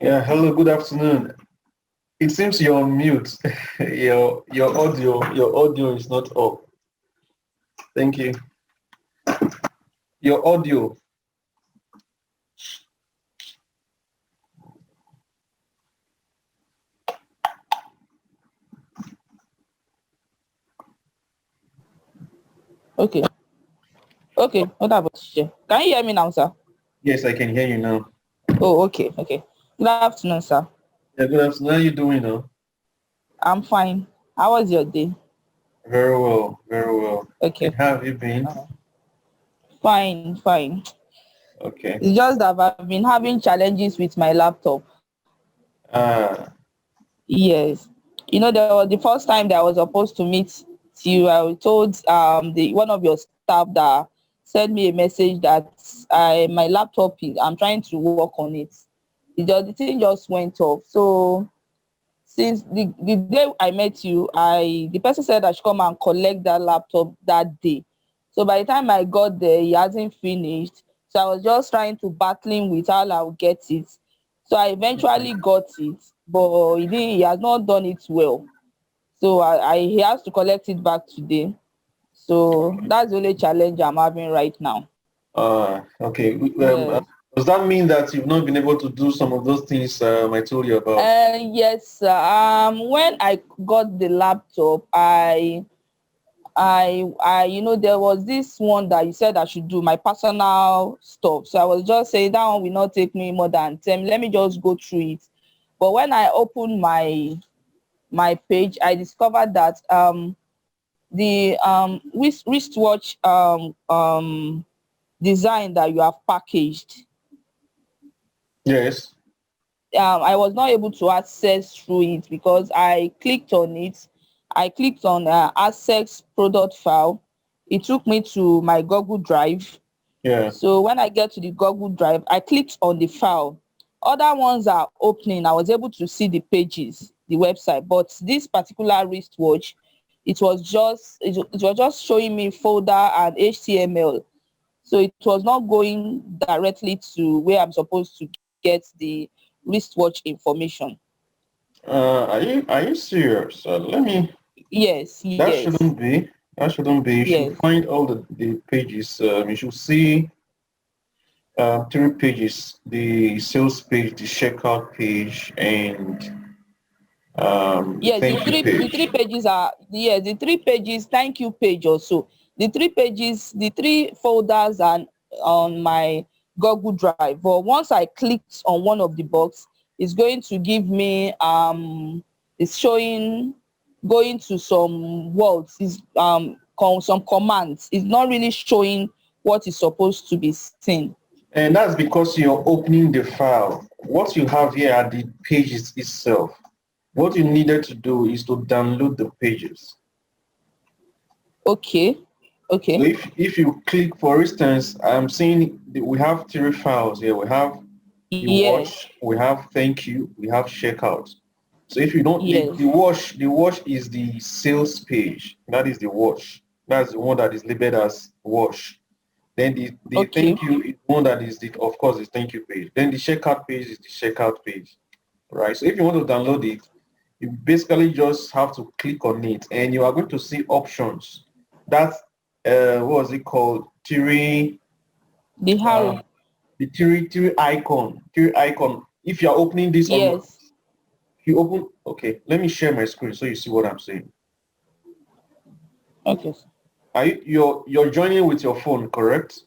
Yeah, hello, good afternoon. It seems you're on mute. Your audio is not up. Thank you. Your audio. Okay. Okay. What about you? Can you hear me now, sir? Yes, I can hear you now. Oh, okay. Okay. Good afternoon, sir. Yeah, good afternoon. How you doing now? I'm fine. How was your day? Very well, very well. And Okay. how have you been? Uh, fine, fine. Okay. It's just that I've been having challenges with my laptop. Ah, Yes. There was the first time that I was supposed to meet you. I was told the one of your staff that sent me a message that my laptop is I'm trying to work on it. The thing just went off. So since the day I met you, the person said I should come and collect that laptop that day. So by the time I got there, he hasn't finished. So I was just trying to battling with how I'll get it. So I eventually got it, but he has not done it well. So he has to collect it back today. So that's the only challenge I'm having right now. okay. Yes. Does that mean that you've not been able to do some of those things I told you about? Yes. When I got the laptop, there was this one that you said I should do my personal stuff. So I was just saying that one will not take me more than 10. Let me just go through it. But when I opened my page, I discovered that the wristwatch design that you have packaged, Yes. I was not able to access through it because I clicked on it. I clicked on access product file. It took me to my Google Drive. Yeah. So when I get to the Google Drive, I clicked on the file. Other ones are opening. I was able to see the pages, the website, but this particular wristwatch, it was just showing me folder and HTML. So it was not going directly to where I'm supposed to get the wristwatch information. Are you serious? Let me. Yes, That yes, shouldn't be. That shouldn't be. You should yes, find all the pages. You should see three pages: the sales page, the checkout page, and the yes. The thank you three the three page. pages are yes, the 3 pages, thank you page also. The three folders are on my Google Drive. But once I clicked on one of the box, it's going to give me it's showing going to some words, is some commands. It's not really showing what is supposed to be seen. And that's because you're opening the file. What you have here are the pages itself. What you needed to do is to download the pages. Okay, So okay. if you click, for instance, I'm seeing we have three files here. We have the Yes, watch, we have thank you, we have checkout. So if you don't, yes. the watch is the sales page. That is the watch. That's the one that is labeled as watch. Then the Okay. thank you is one that is the, of course, the thank you page. Then the checkout page is the checkout page, right? So if you want to download it, you basically just have to click on it, and you are going to see options. That's what was it called? The Uh, arrow. the Tiri icon. Tiri icon. If you are opening this on your, Yes. if you open, okay, let me share my screen so you see what I'm saying. Okay. Are you're joining with your phone, correct?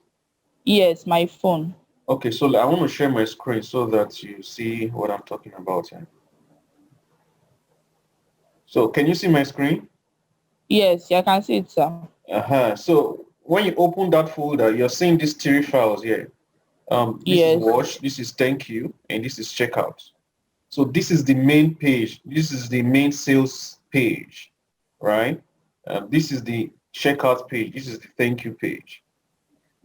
Yes, my phone. Okay, so I want to share my screen so that you see what I'm talking about here. So can you see my screen? Yes, I can see it, sir. So when you open that folder, you're seeing these three files here. This is Yes. watch, this is thank you, and this is checkout. So this is the main page. This is the main sales page, right? This is the checkout page. This is the thank you page.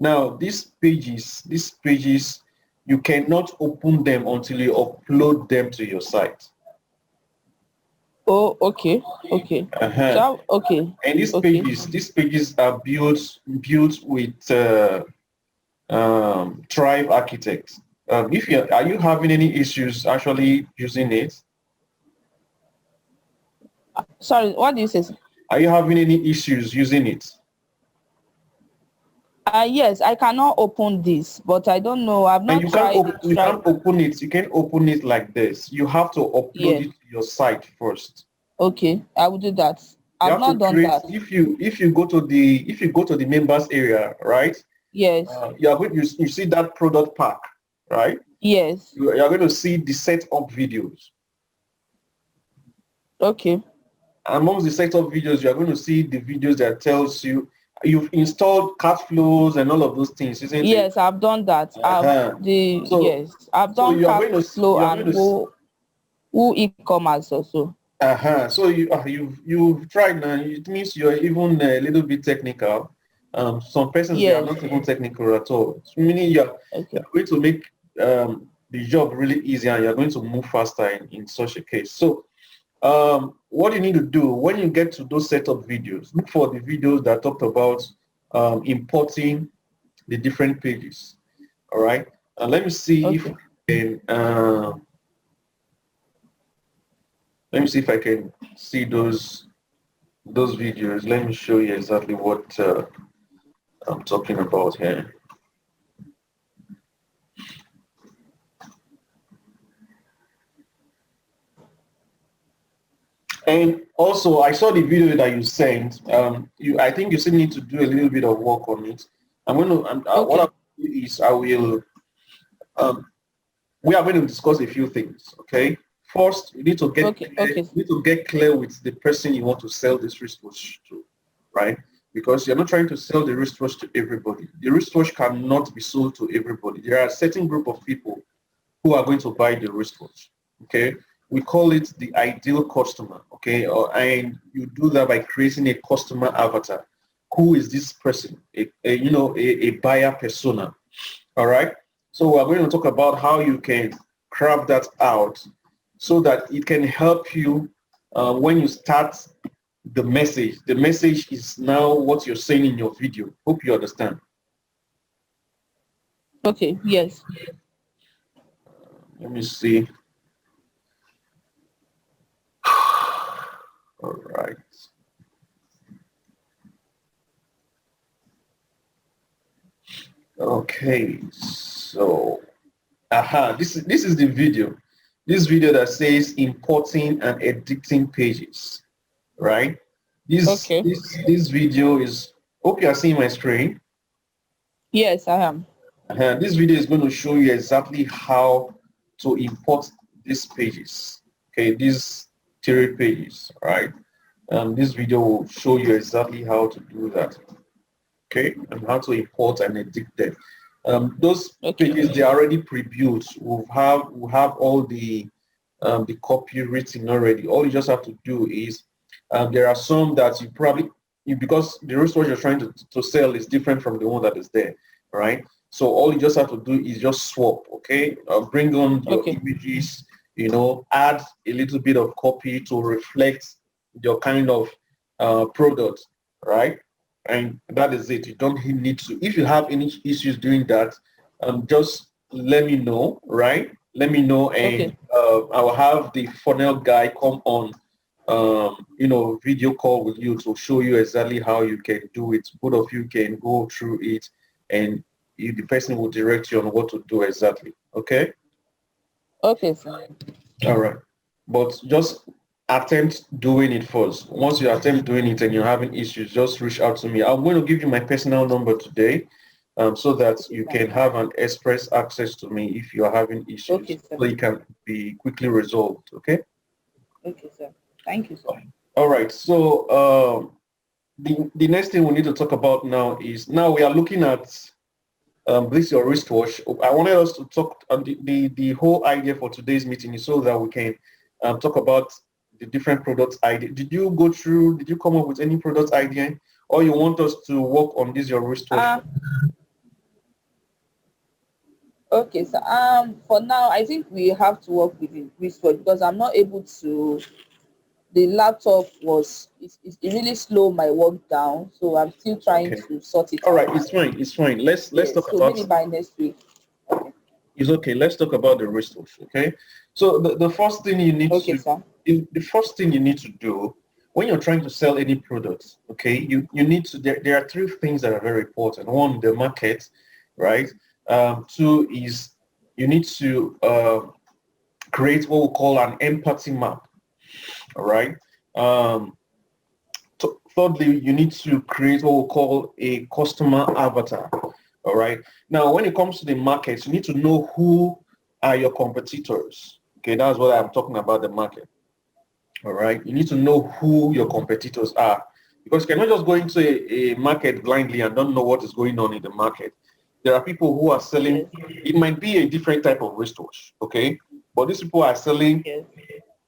Now, these pages, you cannot open them until you upload them to your site. Oh, okay. Okay. Uh-huh. Okay. And these Okay. pages, these pages are built with Thrive Architect. If you are you having any issues actually using it? Sorry, what do you say? Are you having any issues using it? Yes, I cannot open this, but I don't know. I've And not tried. you can't open it. You can open it like this. You have to upload Yes. it to your site first. Okay, I will do that. You I've have to not done create. that. If you go to the members area, right? Yes. You are going. You see that product pack, right? Yes. You are going to see the setup videos. Okay. Amongst the setup videos, you are going to see the videos that tells you you've installed cart flows and all of those things, isn't it? Yes, I've done that. Uh-huh. I've So done you are going Cart to Flow you are going and to Who e-commerce also. So you've tried now. It means you're even a little bit technical. Some persons, they are Yes. not even technical at all. Meaning you're Okay. going to make the job really easy, and you're going to move faster in such a case. So what you need to do when you get to those setup videos, look for the videos that talked about importing the different pages. All right. Let me see if Okay. I can, let me see if I can see those videos. Let me show you exactly what I'm talking about here. And also, I saw the video that you sent. I think you still need to do a little bit of work on it. I'm going to. What Okay. I'll do is I will. We are going to discuss a few things. Okay. First, you need to get Okay. clear. Okay. You need to get clear with the person you want to sell this wristwatch to, right? Because you're not trying to sell the wristwatch to everybody. The wristwatch cannot be sold to everybody. There are a certain group of people who are going to buy the wristwatch. Okay, we call it the ideal customer. Okay, and you do that by creating a customer avatar. Who is this person? A buyer persona. All right. So we're going to talk about how you can craft that out so that it can help you when you start the message. The message is now what you're saying in your video. Hope you understand. Okay. Yes. Let me see. All right. Okay. So, this is the video. This video that says importing and editing pages, right? Okay. This video is. Hope you are seeing my screen. Yes, I am. This video is going to show you exactly how to import these pages. Okay, these 3 pages, right? This video will show you exactly how to do that. Okay, and how to import and edit them. Those Okay. pages, they are already pre-built. We have all the copy written already. All you just have to do is there are some that because the wristwatch you're trying to sell is different from the one that is there, right? So all you just have to do is just swap, okay? Bring on your Okay. images, add a little bit of copy to reflect your kind of product, right? And that is it. You don't need to. If you have any issues doing that, just let me know, right? Let me know, and Okay. I will have the funnel guy come on, video call with you to show you exactly how you can do it. Both of you can go through it, and the person will direct you on what to do exactly. Okay. Okay, sir. All right. But just attempt doing it first. Once you attempt doing it and you're having issues, just reach out to me. I'm going to give you my personal number today so that you can have an express access to me if you are having issues Okay, sir. so it can be quickly resolved. Okay? Okay, sir. Thank you, sir. All right. So the next thing we need to talk about now is now we are looking at this your wristwatch. I wanted us to talk the whole idea for today's meeting is so that we can talk about the different products idea. Did you come up with any product idea, or you want us to work on this your wristwatch? Okay, so for now I think we have to work with the wristwatch because I'm not able to. The laptop it really slowed my work down, so I'm still trying Okay. to sort it All right, out. it's fine. It's fine. Let's Yes, talk so about maybe by next week. Okay. It's okay. Let's talk about the wristwatch. Okay. So the first thing you need Okay, to sir. the first thing you need to do when you're trying to sell any product, okay, you need to there are three things that are very important. One, the market, right? Two is you need to create what we call an empathy map. All right. Thirdly, you need to create what we call a customer avatar. All right. Now, when it comes to the markets, you need to know who are your competitors. Okay, that's what I'm talking about, the market. All right. You need to know who your competitors are because you cannot just go into a market blindly and don't know what is going on in the market. There are people who are selling, Yes. it might be a different type of wristwatch, okay? But these people are selling Yes.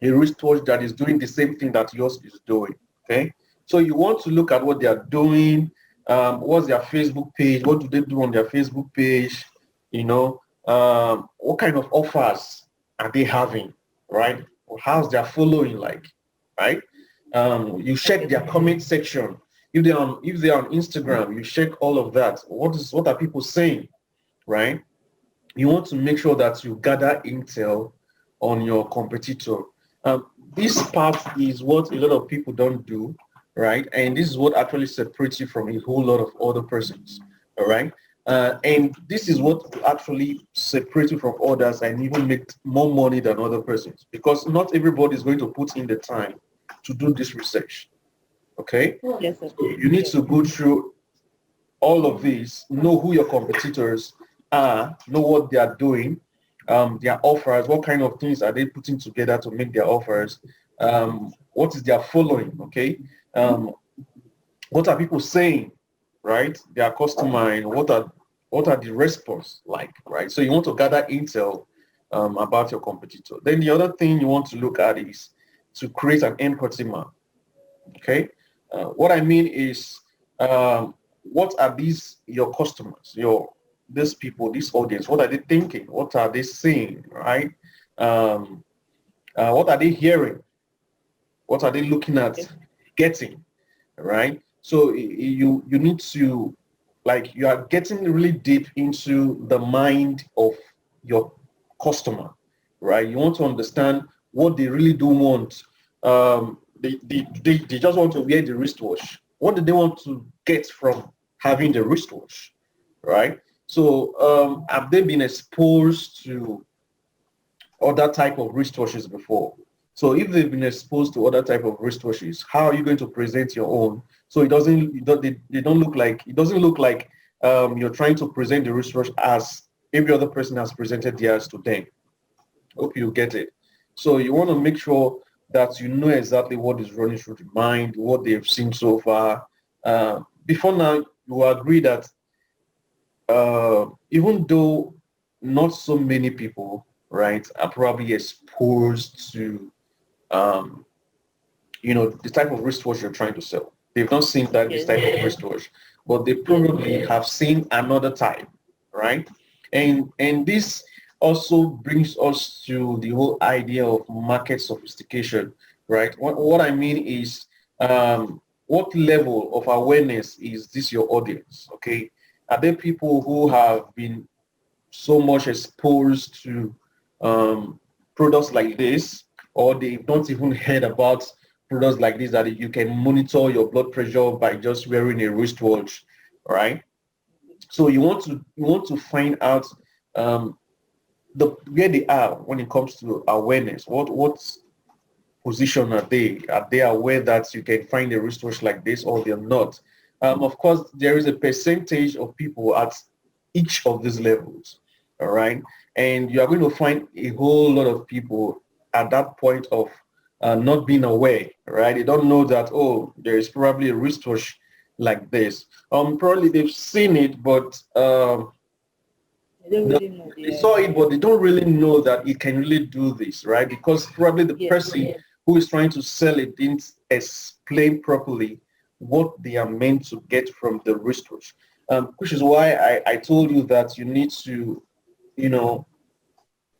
a wristwatch that is doing the same thing that yours is doing, okay? So you want to look at what they are doing, what's their Facebook page, what do they do on their Facebook page, you know, what kind of offers are they having, right? Or how's their following like, right? You check Okay, their sir. comment section. If they're on Instagram, you check all of that. What are people saying, right? You want to make sure that you gather intel on your competitor. This part is what a lot of people don't do, right? And this is what actually separates you from a whole lot of other persons, all right? And this is what will actually separate you from others and even make more money than other persons because not everybody is going to put in the time to do this research, okay? Yes, sir. So you need Yes. to go through all of these, know who your competitors are, know what they are doing, their offers, what kind of things are they putting together to make their offers, what is their following, okay? Um, what are people saying, right? Their customer and what are the response like, right? So you want to gather intel about your competitor. Then the other thing you want to look at is to create an empathy map, okay? What I mean is, what are these your customers, these people, this audience? What are they thinking? What are they seeing? Right? Um, what are they hearing? What are they looking at Okay. getting? Right? So you need to like you are getting really deep into the mind of your customer, right? You want to understand what they really do want. They just want to wear the wristwatch. What do they want to get from having the wristwatch, right? So have they been exposed to other type of wristwatches before? So if they've been exposed to other type of wristwatches, how are you going to present your own? So they don't look like, it doesn't look like you're trying to present the wristwatch as every other person has presented theirs to them. Hope you get it. So you want to make sure that you know exactly what is running through the mind, what they've seen so far. Before now, you agree that even though not so many people, right, are probably exposed to, um, the type of wristwatch you're trying to sell. They've not seen that this Yes. type of wristwatch, but they Yes. probably have seen another type, right? And this also brings us to the whole idea of market sophistication, right? What I mean is, what level of awareness is this your audience? Okay, are there people who have been so much exposed to products like this, or they've not even heard about products like this that you can monitor your blood pressure by just wearing a wristwatch, right? So you want to find out um, where they are when it comes to awareness. What position are they? Are they aware that you can find a wristwatch like this, or they're not? Of course, there is a percentage of people at each of these levels, all right? And you are going to find a whole lot of people at that point of not being aware, right? They don't know that, oh, there is probably a wristwatch like this. Probably they've seen it, but I don't they really know. they Yeah. saw it, but they don't really know that it can really do this, right? Because probably the Yes. person who is trying to sell it didn't explain properly what they are meant to get from the wristwatch. Which is why I told you that you need to, you know,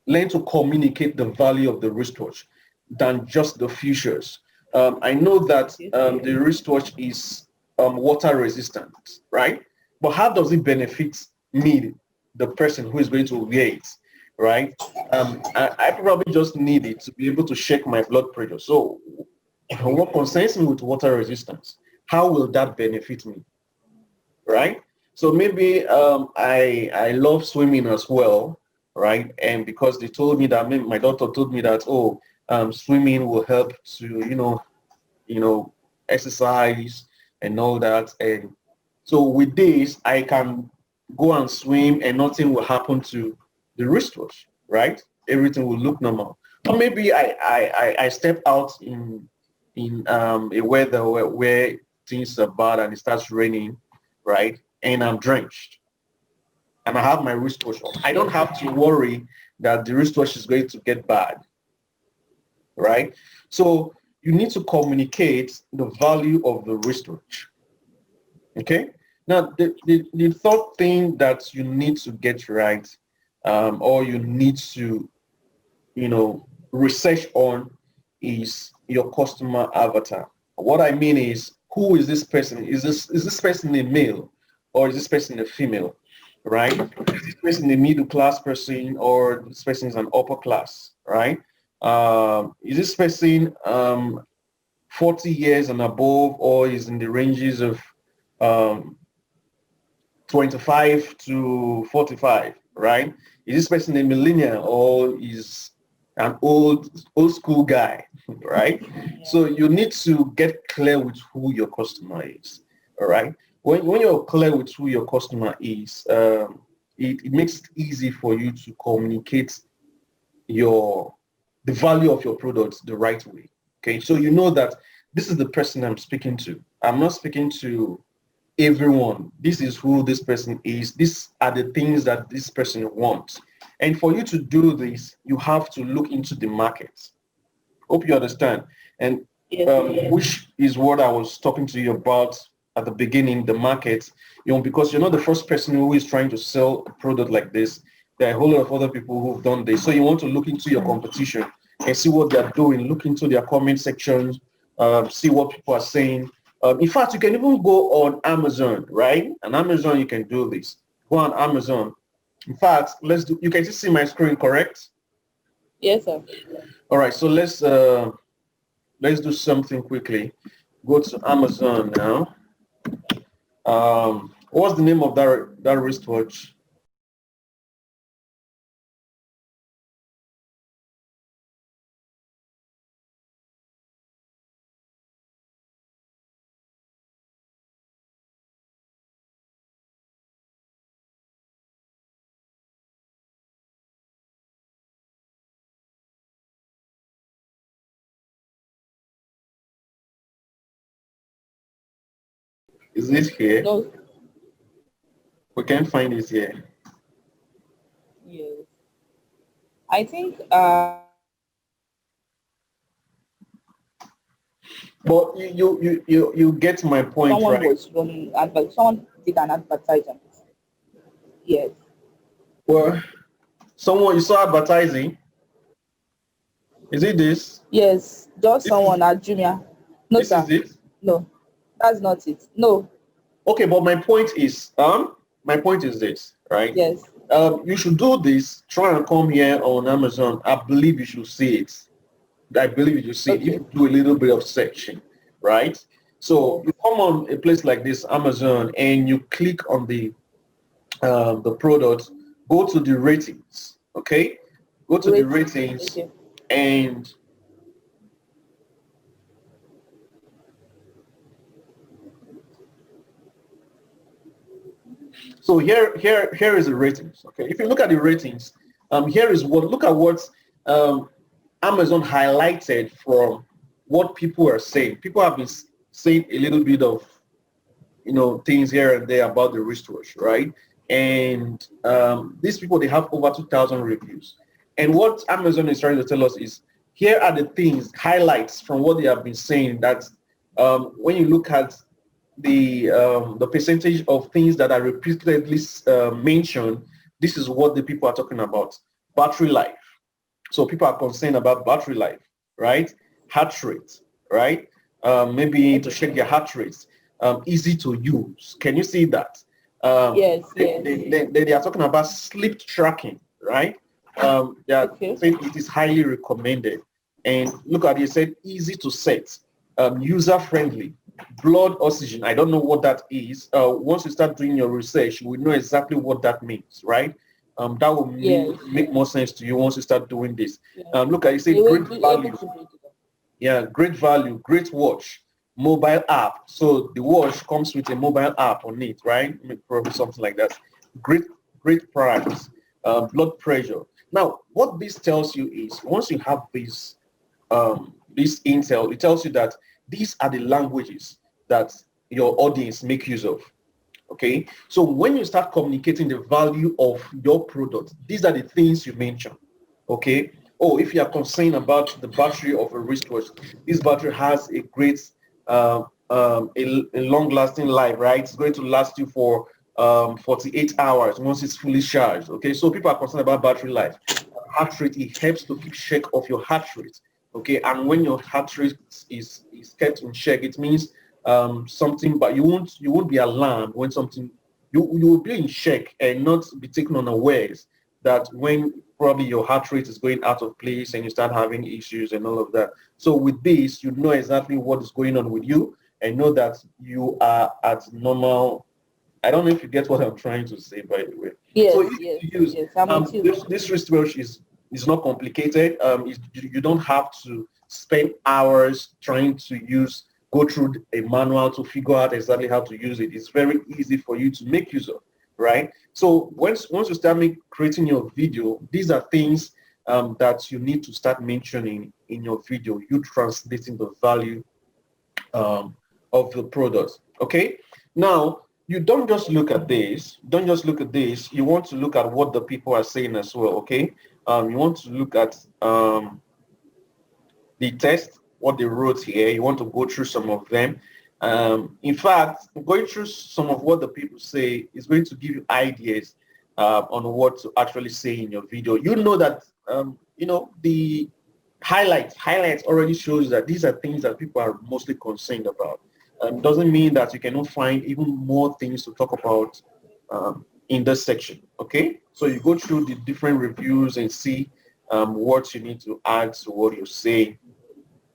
learn to communicate the value of the wristwatch than just the features. I know that Okay. the wristwatch is water resistant, right? But how does it benefit me, the person who is going to wear it? right? I probably just need it to be able to check my blood pressure. So what concerns me with water resistance? How will that benefit me, right? So maybe I love swimming as well, right? And because they told me that, maybe my doctor told me that, oh, swimming will help to, exercise and all that. And so with this, I can go and swim and nothing will happen to the wristwatch, right? Everything will look normal. Or maybe I step out in a weather where things are bad and it starts raining, right? And I'm drenched and I have my wristwatch on. I don't have to worry that the wristwatch is going to get bad, right? So you need to communicate the value of the wristwatch. Okay. Now, the third thing that you need to get right, or you need to, research on is your customer avatar. What I mean is, who is this person? Is this person a male or is this person a female, right? Is this person a middle class person or this person is an upper class, right? Is this person 40 years and above or is in the ranges of um, 25 to 45, right? Is this person a millennial or is an old school guy, right? So you need to get clear with who your customer is, all right? When you're clear with who your customer is, it makes it easy for you to communicate the value of your product the right way. Okay, so you know that this is the person I'm speaking to. I'm not speaking to everyone. This is who this person is. These are the things that this person wants. And for you to do this, you have to look into the market. Hope you understand. And which is what I was talking to you about at the beginning, the market, because you're not the first person who is trying to sell a product like this. There are a whole lot of other people who've done this. So you want to look into your competition and see what they're doing, look into their comment sections, see what people are saying. In fact, you can even go on Amazon, right? On Amazon, you can do this. Go on Amazon. In fact, you can just see my screen, correct? Yes, sir. All right, so let's do something quickly. Go to Amazon now. What's the name of that wristwatch? Is it here? No. We can't find it here. Yes. I think But you get my point, someone right? was running advert. Someone did an advertisement. Yes. Well, someone you saw advertising. Is it this? Yes. Just This is someone at Jumia. No, this is sir. it. No. That's not it. No. Okay, but my point is this, right? Yes. You should do this. Try and come here on Amazon. I believe you should see it. I believe you should see it if Okay. you do a little bit of searching, right? So Yes. you come on a place like this, Amazon, and you click on the product. Go to the ratings, okay? Go to the Great. ratings, Okay. and so here is the ratings. Okay, if you look at the ratings, look at what um, Amazon highlighted from what people are saying. People have been saying a little bit of things here and there about the wristwatch, right? And these people, they have over 2,000 reviews. And what Amazon is trying to tell us is, here are the things, highlights from what they have been saying, that when you look at the percentage of things that are repeatedly mentioned, this is what the people are talking about. Battery life. So people are concerned about battery life, right? Heart rate, right? Maybe to check their heart rates. Easy to use. Can you see that? Yes. They, Yes. they, they, they are talking about sleep tracking, right? Yeah, Okay. said it is highly recommended. And look at it, said easy to set, user friendly, blood oxygen. I don't know what that is. Once you start doing your research, you will know exactly what that means, right? That will Yes. make more sense to you once you start doing this. Yeah. Look at it, say You will great be able value. to break it up. Yeah, great value, great watch, mobile app. So the watch comes with a mobile app on it, right? Probably something like that. Great, great price, blood pressure. Now, what this tells you is once you have this intel, it tells you that these are the languages that your audience make use of. Okay, so when you start communicating the value of your product, these are the things you mention. Okay, oh, if you are concerned about the battery of a wristwatch, this battery has a great a long-lasting life, right? It's going to last you for 48 hours once it's fully charged. Okay, so people are concerned about battery life. Heart rate, it helps to keep check of your heart rate. Okay, and when your heart rate is kept in check, it means something, but you won't be alarmed when something, you will be in check and not be taken unawares that when probably your heart rate is going out of place and you start having issues and all of that. So with this, you know exactly what is going on with you and know that you are at normal. I don't know if you get what I'm trying to say, by the way. So Yes, if yes, you use yes. I'm with you. this wristwatch is not complicated. You don't have to spend hours trying to go through a manual to figure out exactly how to use it. It's very easy for you to make use of, right? So once you start creating your video, these are things that you need to start mentioning in your video. You translating the value of the product. Okay. Now you don't just look at this. Don't just look at this. You want to look at what the people are saying as well. Okay. You want to look at the text, what they wrote here. You want to go through some of them. In fact, going through some of what the people say is going to give you ideas on what to actually say in your video. You know that the highlights already shows that these are things that people are mostly concerned about. Doesn't mean that you cannot find even more things to talk about in this section. Okay, so you go through the different reviews and see what you need to add to what you say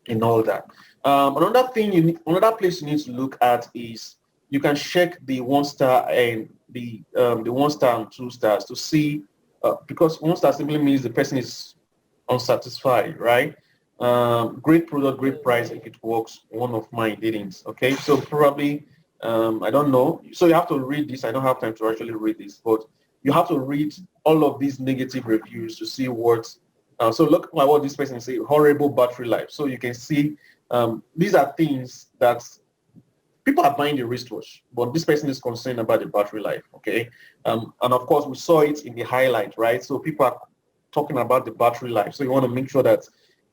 and all that. Another place you need to look at is you can check the 1 star and the 1 star and 2 stars to see because 1 star simply means the person is unsatisfied, right? Great product, great price if it works. One of mine didn't. Okay, so probably I don't know. So you have to read this. I don't have time to actually read this, but you have to read all of these negative reviews to see what. So look at what this person say. Horrible battery life. So you can see these are things that people are buying the wristwatch, but this person is concerned about the battery life. Okay, and of course we saw it in the highlight, right? So people are talking about the battery life. So you want to make sure that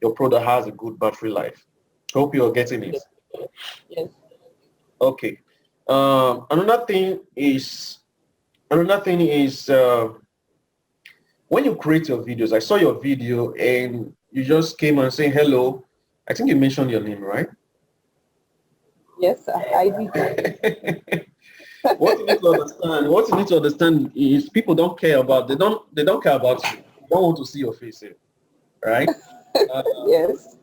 your product has a good battery life. Hope you're getting it. Yes. Okay. Another thing is when you create your videos. I saw your video and you just came and saying hello. I think you mentioned your name, right? Yes, I did. What you need to understand is people don't care about they don't care about you. They don't want to see your face here, right? Uh, Yes.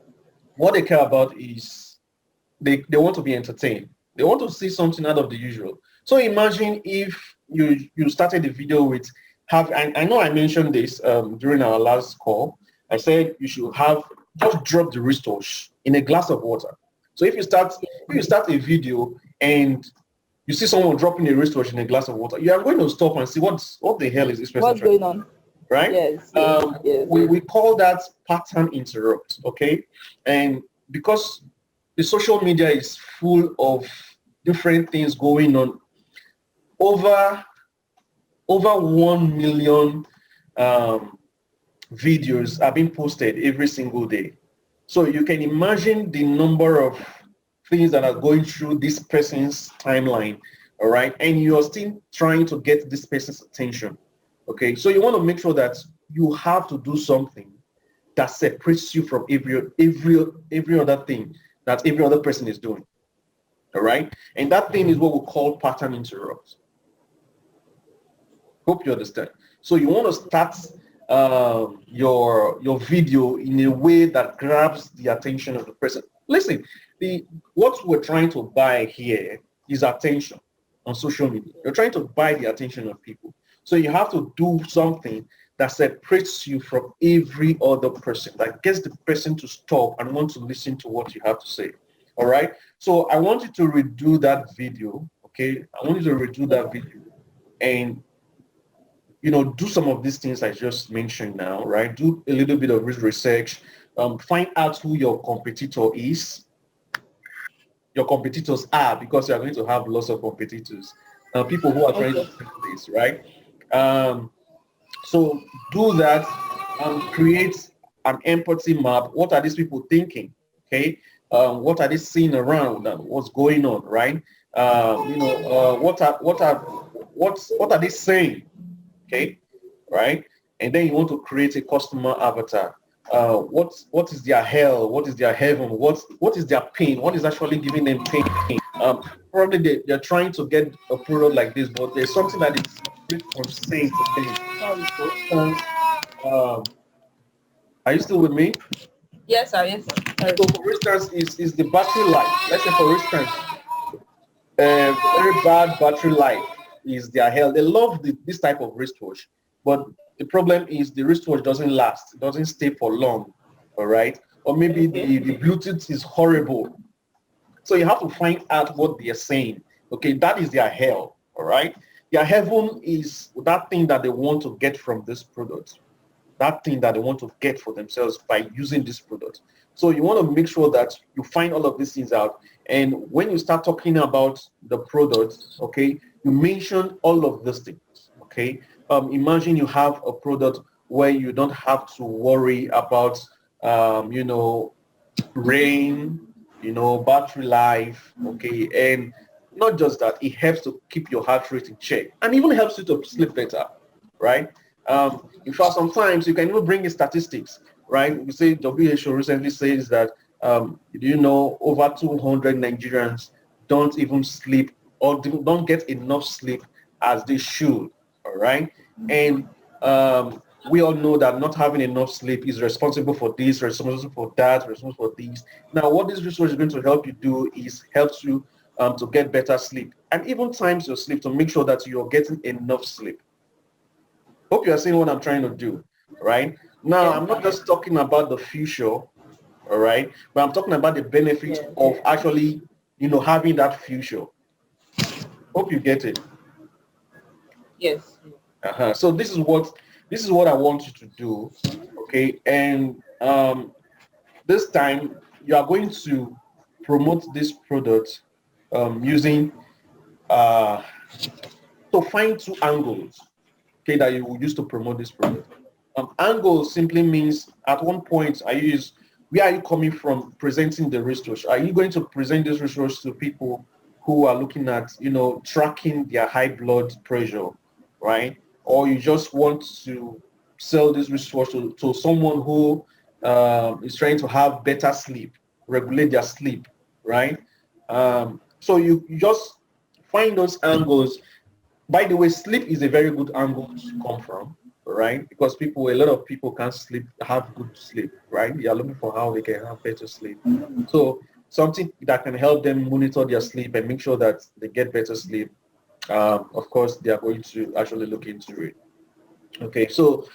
what they care about is they want to be entertained. They want to see something out of the usual. So imagine if you started the video with I know I mentioned this during our last call. I said you should have just drop the wristwatch in a glass of water. So if you start a video and you see someone dropping a wristwatch in a glass of water, you are going to stop and see what the hell is this person What's trying to going do, on? right? Yes, yes, yes. We call that pattern interrupt, okay? And because the social media is full of different things going on, over 1 million um, videos are being posted every single day. So you can imagine the number of things that are going through this person's timeline, all right? And you're still trying to get this person's attention, okay? So you want to make sure that you have to do something that separates you from every other thing that every other person is doing, all right? And that thing is what we call pattern interrupt. Hope you understand. So you want to start your video in a way that grabs the attention of the person. Listen, the what we're trying to buy here is attention on social media. You're trying to buy the attention of people. So you have to do something that separates you from every other person, that gets the person to stop and want to listen to what you have to say. All right. So I want you to redo that video. Okay. I want you to redo that video and do some of these things I just mentioned now, right? Do a little bit of research, find out who your competitor is, your competitors are, because you are going to have lots of competitors, people who are trying to Okay. do this, right? Um, so do that and create an empathy map. What are these people thinking? Okay. What are they seeing around and what's going on, right? What are they saying? Okay, right? And then you want to create a customer avatar. What is their hell? What is their heaven? What is their pain? What is actually giving them pain? Probably they're trying to get a product like this, but there's something that is from saying to them. Sorry. For instance, are you still with me? Yes, sir. Yes, sir. Sorry. So for instance, is the battery life. Let's say for instance, very bad battery life is their hell. They love this type of wristwatch, but the problem is the wristwatch doesn't last. It doesn't stay for long, all right? Or maybe Okay. the Bluetooth is horrible. So you have to find out what they're saying. Okay, that is their hell, all right? Their heaven is that thing that they want to get from this product, that thing that they want to get for themselves by using this product. So you want to make sure that you find all of these things out. And when you start talking about the product, okay, you mention all of these things, okay? Imagine you have a product where you don't have to worry about, rain, battery life, okay? And not just that, it helps to keep your heart rate in check and even helps you to sleep better, right? In fact, sometimes you can even bring in statistics, right? You say WHO recently says that, over 200 Nigerians don't even sleep or don't get enough sleep as they should, all right? And we all know that not having enough sleep is responsible for this, responsible for that, responsible for this. Now, what this research is going to help you do is helps you to get better sleep and even times your sleep to make sure that you're getting enough sleep. Hope you are seeing what I'm trying to do, right? Now, Yes, I'm not sir. just talking about the future, all right, but I'm talking about the benefits Yes. of actually, having that future. Hope you get it. Yes. So this is what I want you to do, okay? And this time you are going to promote this product using to find two angles, okay, that you will use to promote this product. Angle simply means at one point where are you coming from presenting the research? Are you going to present this research to people who are looking at, tracking their high blood pressure, right? Or you just want to sell this research to someone who is trying to have better sleep, regulate their sleep, right? So you just find those angles. By the way, sleep is a very good angle to come from, right? Because a lot of people can't sleep, have good sleep, right? They are looking for how they can have better sleep. So something that can help them monitor their sleep and make sure that they get better sleep. Of course, they are going to actually look into it. Okay, so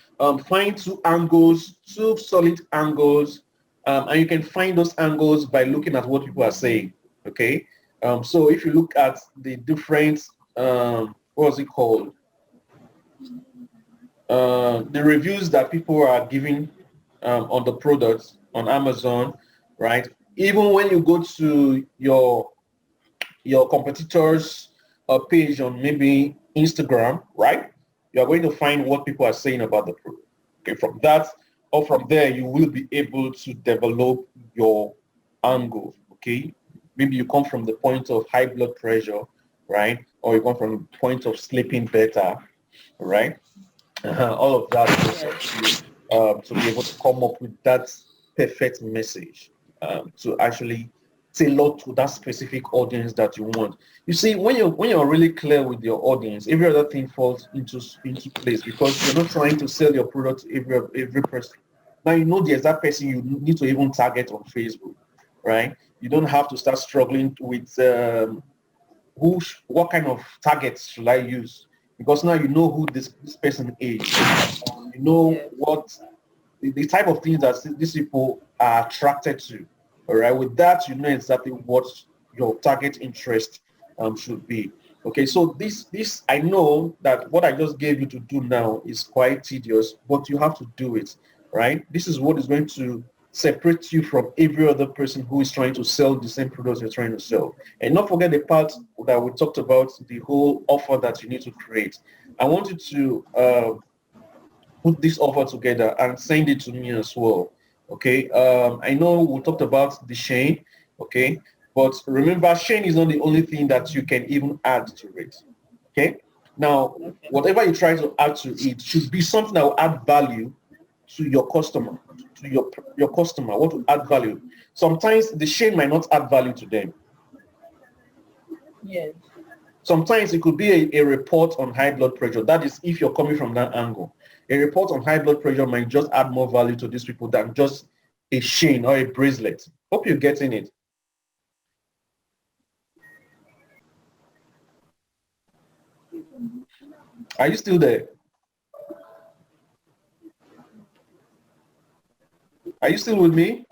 find two angles, two solid angles, and you can find those angles by looking at what people are saying. Okay, so if you look at the different, what's it called? The reviews that people are giving on the products on Amazon, right? Even when you go to your competitors' page on maybe Instagram, right? You are going to find what people are saying about the product. Okay, from that or from there, you will be able to develop your angle. Okay, maybe you come from the point of high blood pressure, right? Or you come from the point of sleeping better, right? All of that just helps you to be able to come up with that perfect message to actually tailor to that specific audience that you want. You see, when you're really clear with your audience, every other thing falls into place, because you're not trying to sell your product to every person. Now you know the exact person you need to even target on Facebook, right? You don't have to start struggling with what kind of targets should I use, because now you know who this person is. You know what the type of things that these people are attracted to. All right, with that, you know exactly what your target interest should be. Okay, so this I know that what I just gave you to do now is quite tedious, but you have to do it, right? This is what is going to separate you from every other person who is trying to sell the same products you're trying to sell. And not forget the part that we talked about, the whole offer that you need to create. I want you to put this offer together and send it to me as well. Okay. I know we talked about the Shane. Okay. But remember, Shane is not the only thing that you can even add to it. Okay. Now, whatever you try to add to it should be something that will add value to your customer, to your customer. What will add value? Sometimes the Shane might not add value to them. Yes. Sometimes it could be a report on high blood pressure. That is if you're coming from that angle. A report on high blood pressure might just add more value to these people than just a chain or a bracelet. Hope you're getting it. Are you still there? Are you still with me?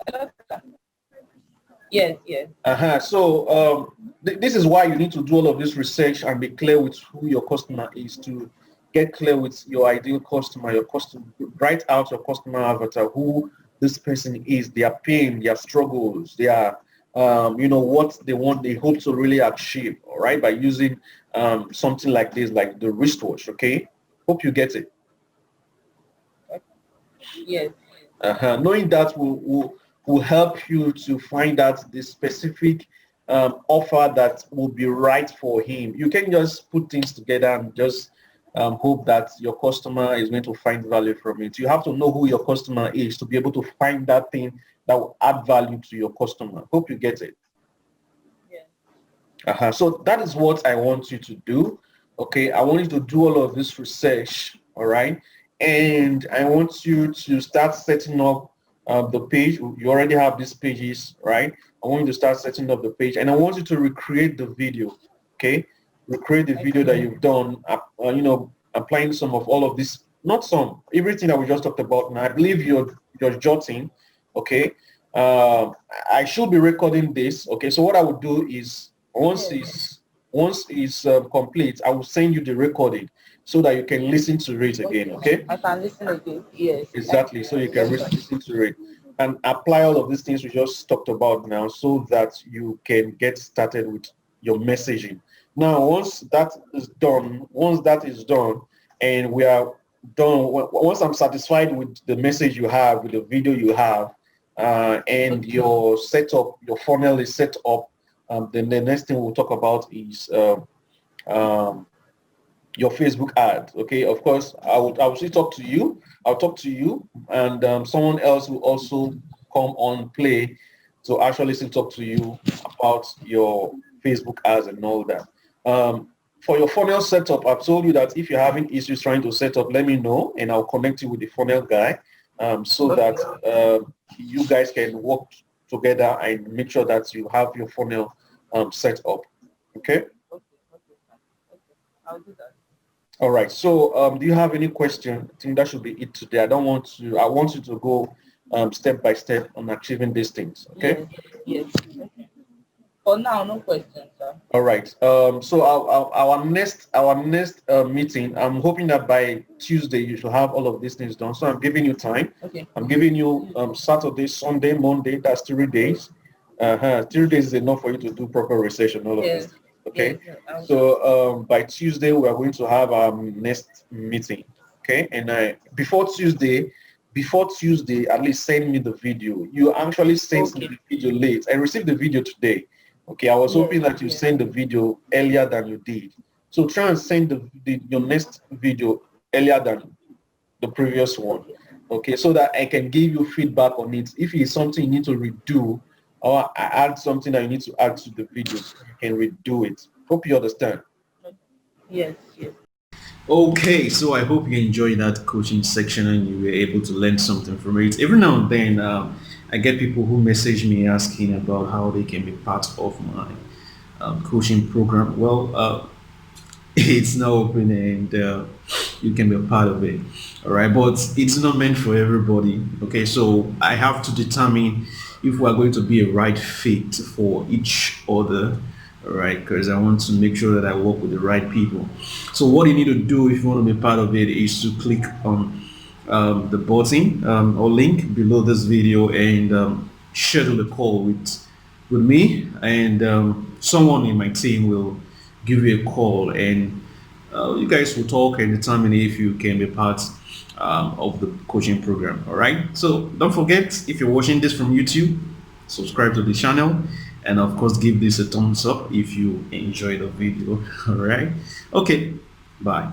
Yes, yes. So this is why you need to do all of this research and be clear with who your customer is, to get clear with your ideal customer, write out your customer avatar, who this person is, their pain, their struggles, their, what they want, they hope to really achieve, all right, by using something like this, like the wristwatch, okay? Hope you get it. Yes. Knowing that will help you to find out the specific offer that will be right for him. You can just put things together and just hope that your customer is going to find value from it. You have to know who your customer is to be able to find that thing that will add value to your customer. Hope you get it. Yeah. So that is what I want you to do. Okay, I want you to do all of this research, all right? And I want you to start setting up the page. You already have these pages, right? I want you to start setting up the page, and I want you to recreate the video, okay? Recreate the video that you've done, applying some of all of this, not some, everything that we just talked about. And I believe you're jotting, okay? I should be recording this, okay? So what I would do is, once it's complete, I will send you the recording so that you can listen to it again, okay? I can listen again, yes. Exactly, so you can listen to it and apply all of these things we just talked about now so that you can get started with your messaging. Now, once that is done, and we are done, once I'm satisfied with the message you have, with the video you have, and your setup, your funnel is set up, then the next thing we'll talk about is your Facebook ad. Okay, of course, I will still talk to you. I'll talk to you, and someone else will also come on play to actually still talk to you about your Facebook ads and all that. For your funnel setup, I've told you that if you're having issues trying to set up, let me know, and I'll connect you with the funnel guy, so that you guys can work together and make sure that you have your funnel set up. Okay? I'll do that. All right. So do you have any question? I think that should be it today. I want you to go step by step on achieving these things. Okay? Yes. Okay. For now, no questions, sir. All right. So our next meeting, I'm hoping that by Tuesday you should have all of these things done. So I'm giving you time. Okay. I'm giving you Saturday, Sunday, Monday. That's 3 days. 3 days is enough for you to do proper research and all of this. Okay. Yes. So by Tuesday we are going to have our next meeting. Okay. And before Tuesday, at least send me the video. You actually sent me the video late. I received the video today. Okay, I was hoping that you send the video earlier than you did. So try and send your next video earlier than the previous one. Okay, so that I can give you feedback on it. If it's something you need to redo, or I add something that you need to add to the video, you can redo it. Hope you understand. Yes, yes. Okay, so I hope you enjoyed that coaching section and you were able to learn something from it. Every now and then, I get people who message me asking about how they can be part of my coaching program. Well, it's now open and you can be a part of it. All right, but it's not meant for everybody. Okay, so I have to determine if we are going to be a right fit for each other. All right, because I want to make sure that I work with the right people. So what you need to do if you want to be part of it is to click on the button or link below this video and schedule a call with me, and someone in my team will give you a call, and you guys will talk and determine if you can be part of the coaching program. All right, so don't forget, if you're watching this from YouTube, subscribe to the channel, and of course give this a thumbs up if you enjoyed the video. All right, okay, bye.